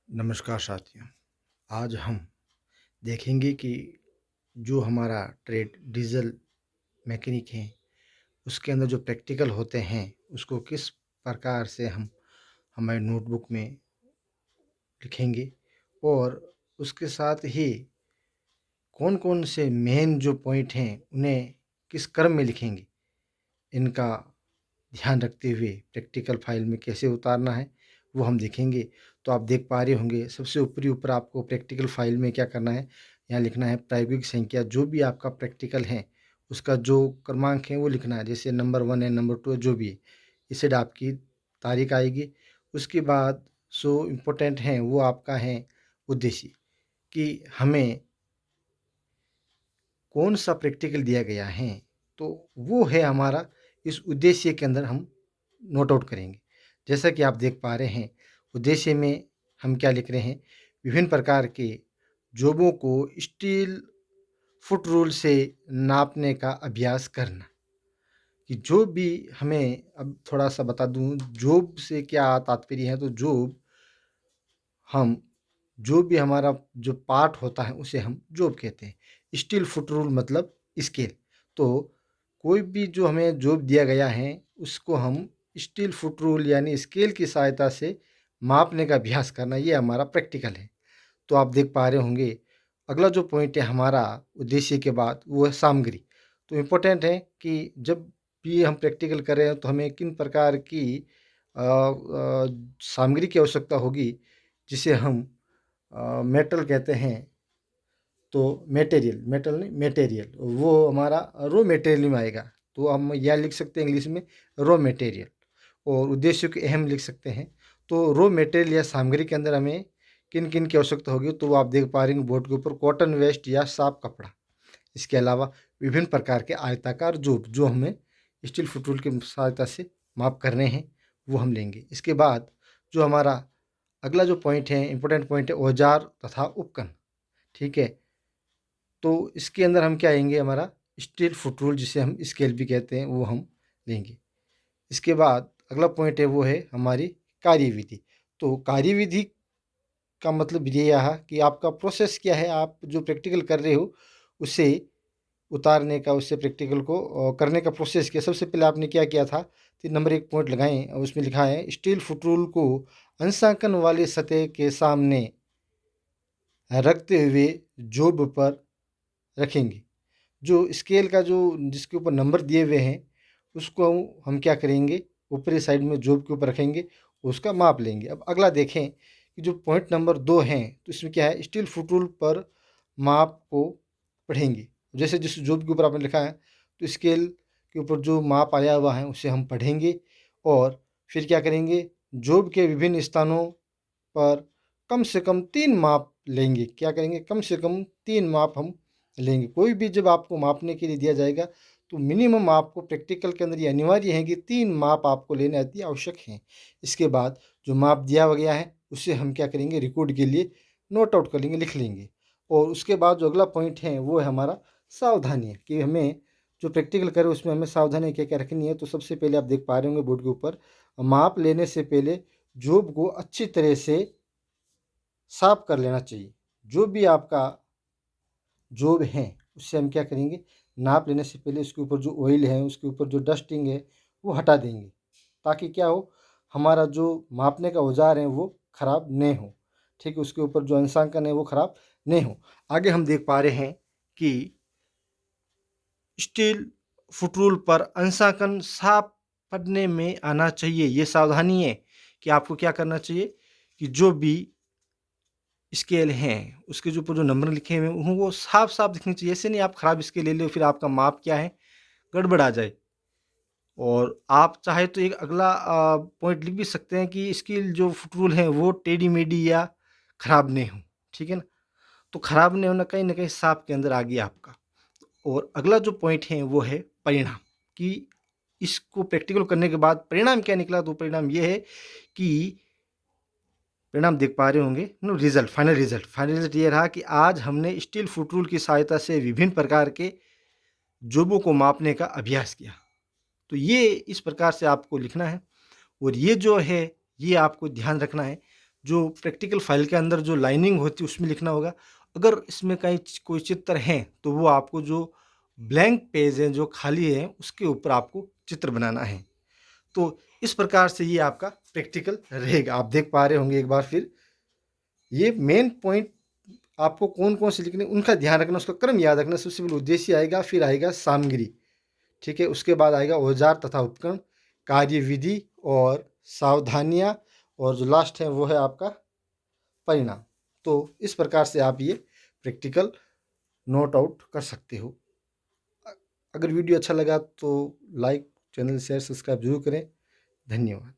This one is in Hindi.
नमस्कार साथियों। आज हम देखेंगे कि जो हमारा ट्रेड डीजल मैकेनिक है उसके अंदर जो प्रैक्टिकल होते हैं उसको किस प्रकार से हम हमारे नोटबुक में लिखेंगे और उसके साथ ही कौन-कौन से मेन जो पॉइंट हैं उन्हें किस क्रम में लिखेंगे, इनका ध्यान रखते हुए प्रैक्टिकल फाइल में कैसे उतारना है वो हम देखेंगे। तो आप देख पा रहे होंगे सबसे ऊपर आपको प्रैक्टिकल फाइल में क्या करना है, यहाँ लिखना है प्रायोगिक संख्या जो भी आपका प्रैक्टिकल है उसका जो क्रमांक है वो लिखना है। जैसे नंबर 1 है, नंबर 2 है, जो भी है। इस साइड आपकी तारीख आएगी। उसके बाद जो इम्पोर्टेंट हैं वो आपका है उद्देश्य, कि हमें कौन सा प्रैक्टिकल दिया गया है, तो वो है हमारा इस उद्देश्य के अंदर हम नोट आउट करेंगे। जैसा कि आप देख पा रहे हैं उद्देश्य में हम क्या लिख रहे हैं, विभिन्न प्रकार के जॉबों को स्टील फुट रूल से नापने का अभ्यास करना। कि जो भी हमें अब थोड़ा-सा बता दूँ जॉब से क्या तात्पर्य है, तो जॉब हम जो भी हमारा जो पार्ट होता है उसे हम जॉब कहते हैं। स्टील फुट रूल मतलब स्केल। तो कोई भी जो हमें जॉब दिया गया है उसको हम स्टील फुट रूल यानी स्केल की सहायता से मापने का अभ्यास करना, ये हमारा प्रैक्टिकल है। तो आप देख पा रहे होंगे अगला जो पॉइंट है हमारा उद्देश्य के बाद वो है सामग्री। तो इम्पोर्टेंट है कि जब भी हम प्रैक्टिकल कर रहे हैं तो हमें किन प्रकार की सामग्री की आवश्यकता होगी, जिसे हम मेटल कहते हैं। तो मटेरियल, मेटल नहीं मटेरियल, वो हमारा रॉ मटेरियल में आएगा। तो हम यह लिख सकते हैं इंग्लिश में रॉ मटेरियल, और उद्देश्य के अहम लिख सकते हैं। तो रॉ मटेरियल या सामग्री के अंदर हमें किन किन की आवश्यकता होगी, तो वो आप देख पा रहे हैं बोर्ड के ऊपर कॉटन वेस्ट या साफ कपड़ा। इसके अलावा विभिन्न प्रकार के आयताकार जोब जो हमें स्टील फुट रूल की सहायता से माप करने हैं वो हम लेंगे। इसके बाद जो हमारा अगला जो पॉइंट है, इंपॉर्टेंट पॉइंट है औजार तथा उपकरण। ठीक है, तो इसके अंदर हम क्या आएंगे, हमारा स्टील फुट रूल जिसे हम स्केल भी कहते हैं वो हम लेंगे। इसके बाद अगला पॉइंट है वो है हमारी कार्यविधि। तो कार्यविधि का मतलब ये रहा कि आपका प्रोसेस क्या है, आप जो प्रैक्टिकल कर रहे हो उसे उतारने का, उससे प्रैक्टिकल को करने का प्रोसेस किया। सबसे पहले आपने क्या किया था, 3 नंबर एक पॉइंट लगाएं और उसमें लिखा है स्टील फुट रूल को अंशांकन वाली सतह के सामने रखते हुए जॉब पर रखेंगे। जो स्केल का जो जिसके ऊपर नंबर दिए हुए हैं उसको हम क्या करेंगे, ऊपरी साइड में जॉब के ऊपर रखेंगे, उसका माप लेंगे। अब अगला देखें कि जो पॉइंट नंबर 2 हैं तो इसमें क्या है, स्टील फुट रूल पर माप को पढ़ेंगे। जैसे जिस जॉब के ऊपर आपने लिखा है तो स्केल के ऊपर जो माप आया हुआ है उसे हम पढ़ेंगे और फिर क्या करेंगे, जॉब के विभिन्न स्थानों पर कम से कम 3 माप लेंगे। क्या करेंगे, कम से कम 3 माप हम लेंगे। कोई भी जब आपको मापने के लिए दिया जाएगा तो मिनिमम आपको प्रैक्टिकल के अंदर ये अनिवार्य है कि 3 माप आपको लेने अति आवश्यक हैं। इसके बाद जो माप दिया गया है उसे हम क्या करेंगे, रिकॉर्ड के लिए नोट आउट कर लेंगे, लिख लेंगे। और उसके बाद जो अगला पॉइंट है वो है हमारा सावधानी, कि हमें जो प्रैक्टिकल करें उसमें हमें सावधानी क्या क्या रखनी है। तो सबसे पहले आप देख पा रहे होंगे बोर्ड के ऊपर, माप लेने से पहले जॉब को अच्छी तरह से साफ कर लेना चाहिए। जो भी आपका जॉब है उससे हम क्या करेंगे, नाप लेने से पहले उसके ऊपर जो ऑयल है, उसके ऊपर जो डस्टिंग है वो हटा देंगे, ताकि क्या हो, हमारा जो मापने का औजार है वो ख़राब नहीं हो। ठीक है, उसके ऊपर जो अंशांकन है वो ख़राब नहीं हो। आगे हम देख पा रहे हैं कि स्टील फुट रूल पर अंशांकन साफ पढ़ने में आना चाहिए। ये सावधानी है कि आपको क्या करना चाहिए, कि जो भी स्केल हैं, उसके जो ऊपर जो नंबर लिखे हुए हैं वो साफ-साफ दिखने चाहिए। ऐसे नहीं आप खराब स्केल ले लो फिर आपका माप क्या है, गड़बड़ा जाए। और आप चाहे तो एक अगला पॉइंट लिख भी सकते हैं कि स्केल जो फुट रूल है वो टेढ़ी-मेढ़ी या खराब नहीं हो, ठीक है ना? तो खराब नहीं होना कहीं न कहीं साफ के अंदर आ गया आपका। और अगला जो पॉइंट है वो है परिणाम, कि इसको प्रैक्टिकल करने के बाद परिणाम क्या निकला, तो परिणाम ये है कि परिणाम देख पा रहे होंगे नो, रिजल्ट, फाइनल रिजल्ट ये रहा कि आज हमने स्टील फुट रूल की सहायता से विभिन्न प्रकार के जोबों को मापने का अभ्यास किया। तो ये इस प्रकार से आपको लिखना है और ये जो है ये आपको ध्यान रखना है। जो प्रैक्टिकल फाइल के अंदर जो लाइनिंग होती है उसमें लिखना होगा। अगर इसमें कहीं कोई चित्र हैं तो वो आपको जो ब्लैंक पेज है, जो खाली है, उसके ऊपर आपको चित्र बनाना है। तो इस प्रकार से ये आपका प्रैक्टिकल रहेगा। आप देख पा रहे होंगे एक बार फिर, ये मेन पॉइंट आपको कौन-कौन से लिखने उनका ध्यान रखना, उसका क्रम याद रखना। सबसे पहले उद्देश्य आएगा, फिर आएगा सामग्री, ठीक है? उसके बाद आएगा औजार तथा उपकरण, कार्यविधि और सावधानियाँ, और जो लास्ट है वो है आपका परिणाम। तो इस प्रकार से आप ये प्रैक्टिकल नोट आउट कर सकते हो। अगर वीडियो अच्छा लगा तो लाइक, चैनल शेयर, सब्सक्राइब ज़रूर करें। धन्यवाद।